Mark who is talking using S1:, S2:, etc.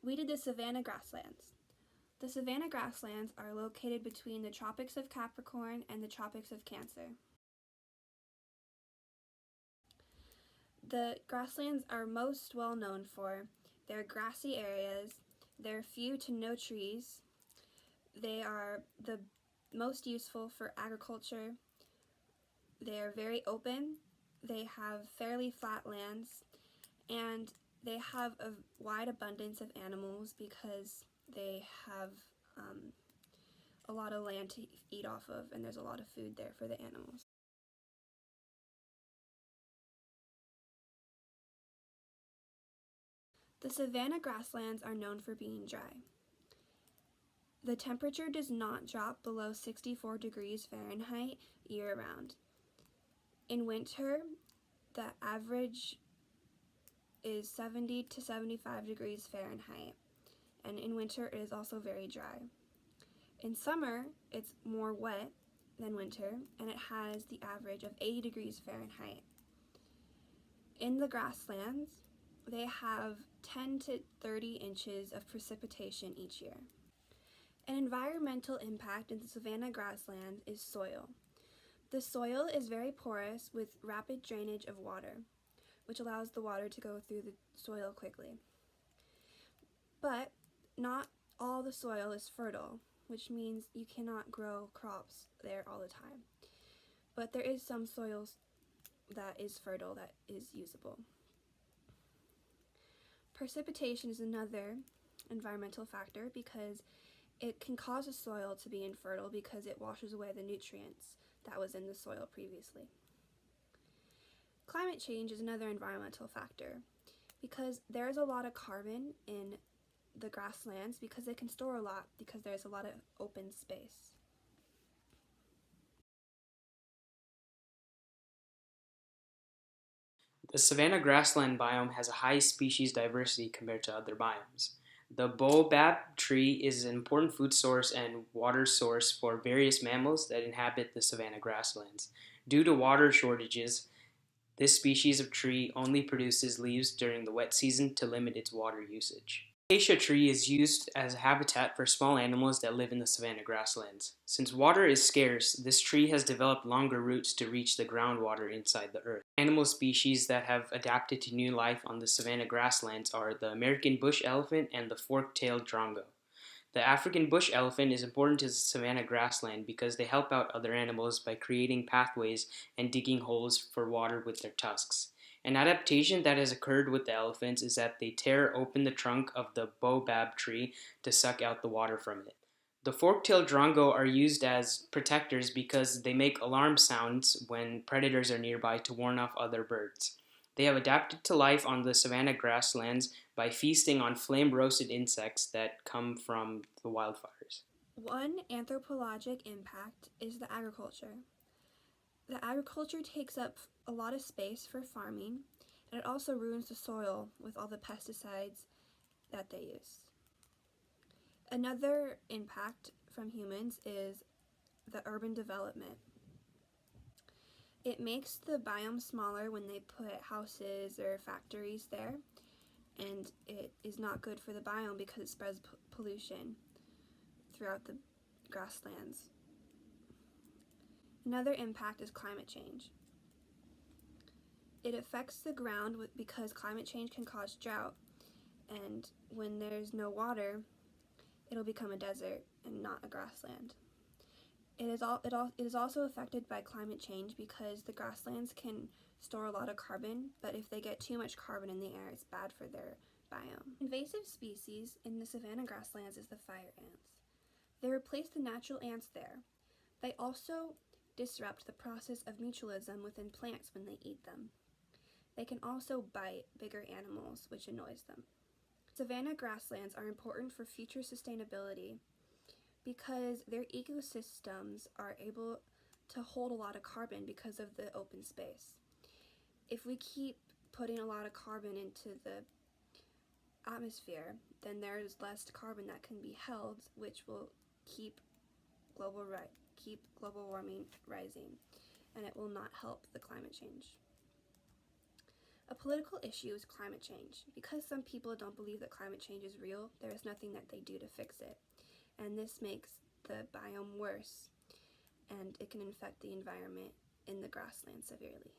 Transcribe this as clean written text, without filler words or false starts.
S1: We did the Savannah Grasslands. The Savannah Grasslands are located between the Tropics of Capricorn and the Tropics of Cancer. The grasslands are most well known for their grassy areas, their few to no trees. They are the most useful for agriculture. They are very open, they have fairly flat lands, and they have a wide abundance of animals because they have a lot of land to eat off of, and there's a lot of food there for the animals. The savanna grasslands are known for being dry. The temperature does not drop below 64 degrees Fahrenheit year-round. In winter, the average is 70 to 75 degrees Fahrenheit, and in winter it is also very dry. In summer, it's more wet than winter, and it has the average of 80 degrees Fahrenheit. In the grasslands, they have 10 to 30 inches of precipitation each year. An environmental impact in the savanna grasslands is soil. The soil is very porous with rapid drainage of water, which allows the water to go through the soil quickly. But not all the soil is fertile, which means you cannot grow crops there all the time. But there is some soil that is fertile, that is usable. Precipitation is another environmental factor because it can cause a soil to be infertile because it washes away the nutrients that was in the soil previously. Climate change is another environmental factor because there is a lot of carbon in the grasslands because they can store a lot because there's a lot of open space.
S2: The savanna grassland biome has a high species diversity compared to other biomes. The baobab tree is an important food source and water source for various mammals that inhabit the savanna grasslands. Due to water shortages, this species of tree only produces leaves during the wet season to limit its water usage. The acacia tree is used as a habitat for small animals that live in the savanna grasslands. Since water is scarce, this tree has developed longer roots to reach the groundwater inside the earth. Animal species that have adapted to new life on the savanna grasslands are the American bush elephant and the fork-tailed drongo. The African bush elephant is important to the savanna grassland because they help out other animals by creating pathways and digging holes for water with their tusks. An adaptation that has occurred with the elephants is that they tear open the trunk of the baobab tree to suck out the water from it. The fork-tailed drongo are used as protectors because they make alarm sounds when predators are nearby to warn off other birds. They have adapted to life on the savanna grasslands by feasting on flame-roasted insects that come from the wildfires.
S1: One anthropologic impact is the agriculture. The agriculture takes up a lot of space for farming, and it also ruins the soil with all the pesticides that they use. Another impact from humans is the urban development. It makes the biome smaller when they put houses or factories there, and it is not good for the biome because it spreads pollution throughout the grasslands. Another impact is climate change. It affects the ground because climate change can cause drought, and when there's no water, it'll become a desert and not a grassland. It is also affected by climate change because the grasslands can store a lot of carbon, but if they get too much carbon in the air, it's bad for their biome. Invasive species in the savanna grasslands is the fire ants. They replace the natural ants there. They also disrupt the process of mutualism within plants when they eat them. They can also bite bigger animals, which annoys them. Savanna grasslands are important for future sustainability because their ecosystems are able to hold a lot of carbon because of the open space. If we keep putting a lot of carbon into the atmosphere, then there's less carbon that can be held, which will keep global warming rising, and it will not help the climate change. A political issue is climate change. Because some people don't believe that climate change is real, there is nothing that they do to fix it. And this makes the biome worse, and it can infect the environment in the grassland severely.